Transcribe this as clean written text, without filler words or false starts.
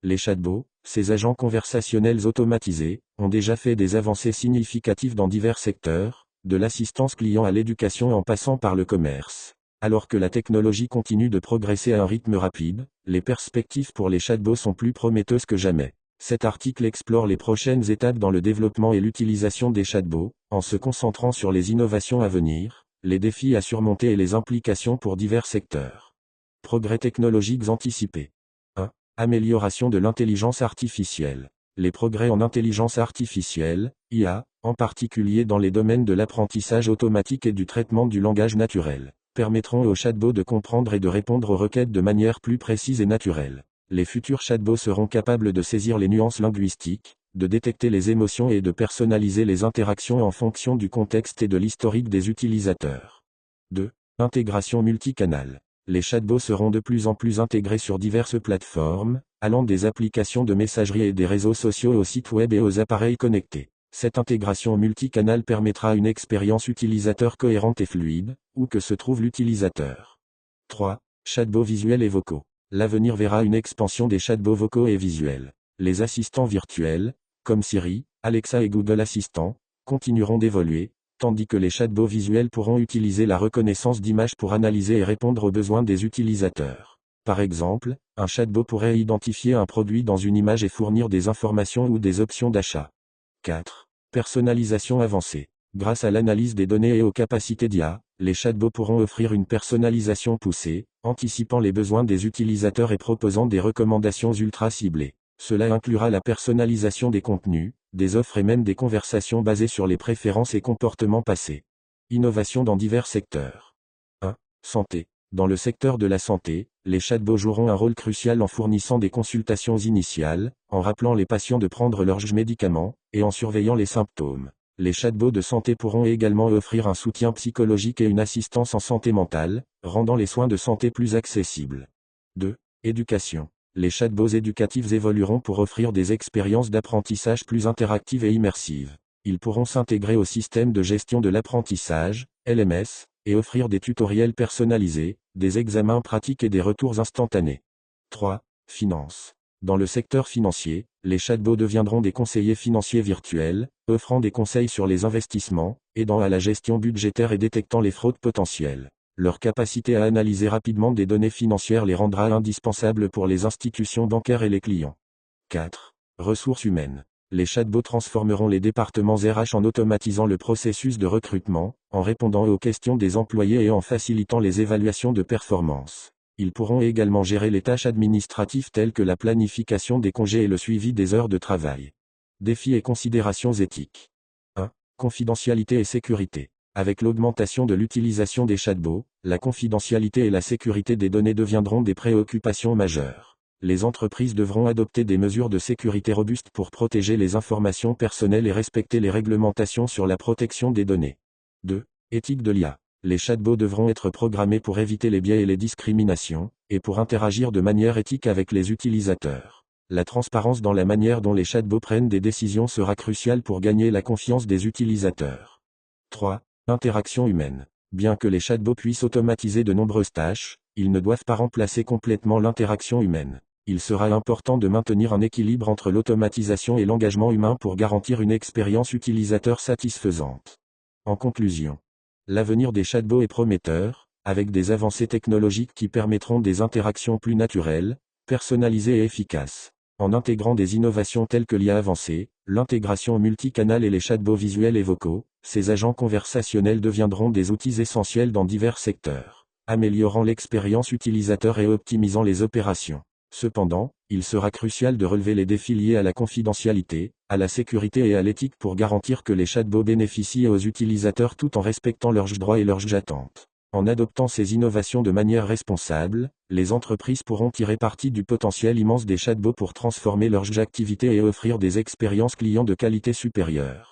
Les chatbots, ces agents conversationnels automatisés, ont déjà fait des avancées significatives dans divers secteurs, de l'assistance client à l'éducation en passant par le commerce. Alors que la technologie continue de progresser à un rythme rapide, les perspectives pour les chatbots sont plus prometteuses que jamais. Cet article explore les prochaines étapes dans le développement et l'utilisation des chatbots, en se concentrant sur les innovations à venir, les défis à surmonter et les implications pour divers secteurs. Progrès technologiques anticipés. 1. Amélioration de l'intelligence artificielle. Les progrès en intelligence artificielle, IA, en particulier dans les domaines de l'apprentissage automatique et du traitement du langage naturel, permettront aux chatbots de comprendre et de répondre aux requêtes de manière plus précise et naturelle. Les futurs chatbots seront capables de saisir les nuances linguistiques, de détecter les émotions et de personnaliser les interactions en fonction du contexte et de l'historique des utilisateurs. 2. Intégration multicanal. Les chatbots seront de plus en plus intégrés sur diverses plateformes, allant des applications de messagerie et des réseaux sociaux aux sites web et aux appareils connectés. Cette intégration multicanal permettra une expérience utilisateur cohérente et fluide, où que se trouve l'utilisateur. 3. Chatbots visuels et vocaux. L'avenir verra une expansion des chatbots vocaux et visuels. Les assistants virtuels, comme Siri, Alexa et Google Assistant, continueront d'évoluer, tandis que les chatbots visuels pourront utiliser la reconnaissance d'images pour analyser et répondre aux besoins des utilisateurs. Par exemple, un chatbot pourrait identifier un produit dans une image et fournir des informations ou des options d'achat. 4. Personnalisation avancée. Grâce à l'analyse des données et aux capacités d'IA, les chatbots pourront offrir une personnalisation poussée, anticipant les besoins des utilisateurs et proposant des recommandations ultra ciblées. Cela inclura la personnalisation des contenus, des offres et même des conversations basées sur les préférences et comportements passés. Innovation dans divers secteurs. 1. Santé. Dans le secteur de la santé, les chatbots joueront un rôle crucial en fournissant des consultations initiales, en rappelant les patients de prendre leurs médicaments, et en surveillant les symptômes. Les chatbots de santé pourront également offrir un soutien psychologique et une assistance en santé mentale, rendant les soins de santé plus accessibles. 2. Éducation. Les chatbots éducatifs évolueront pour offrir des expériences d'apprentissage plus interactives et immersives. Ils pourront s'intégrer au système de gestion de l'apprentissage, LMS, et offrir des tutoriels personnalisés, des examens pratiques et des retours instantanés. 3. Finance. Dans le secteur financier, les chatbots deviendront des conseillers financiers virtuels, offrant des conseils sur les investissements, aidant à la gestion budgétaire et détectant les fraudes potentielles. Leur capacité à analyser rapidement des données financières les rendra indispensables pour les institutions bancaires et les clients. 4. Ressources humaines. Les chatbots transformeront les départements RH en automatisant le processus de recrutement, en répondant aux questions des employés et en facilitant les évaluations de performance. Ils pourront également gérer les tâches administratives telles que la planification des congés et le suivi des heures de travail. Défis et considérations éthiques. 1. Confidentialité et sécurité. Avec l'augmentation de l'utilisation des chatbots, la confidentialité et la sécurité des données deviendront des préoccupations majeures. Les entreprises devront adopter des mesures de sécurité robustes pour protéger les informations personnelles et respecter les réglementations sur la protection des données. 2. Éthique de l'IA. Les chatbots devront être programmés pour éviter les biais et les discriminations, et pour interagir de manière éthique avec les utilisateurs. La transparence dans la manière dont les chatbots prennent des décisions sera cruciale pour gagner la confiance des utilisateurs. 3. Interaction humaine. Bien que les chatbots puissent automatiser de nombreuses tâches, ils ne doivent pas remplacer complètement l'interaction humaine. Il sera important de maintenir un équilibre entre l'automatisation et l'engagement humain pour garantir une expérience utilisateur satisfaisante. En conclusion, l'avenir des chatbots est prometteur, avec des avancées technologiques qui permettront des interactions plus naturelles, personnalisées et efficaces. En intégrant des innovations telles que l'IA avancée, l'intégration multicanal et les chatbots visuels et vocaux, ces agents conversationnels deviendront des outils essentiels dans divers secteurs, améliorant l'expérience utilisateur et optimisant les opérations. Cependant, il sera crucial de relever les défis liés à la confidentialité, à la sécurité et à l'éthique pour garantir que les chatbots bénéficient aux utilisateurs tout en respectant leurs droits et leurs attentes. En adoptant ces innovations de manière responsable, les entreprises pourront tirer parti du potentiel immense des chatbots pour transformer leurs activités et offrir des expériences clients de qualité supérieure.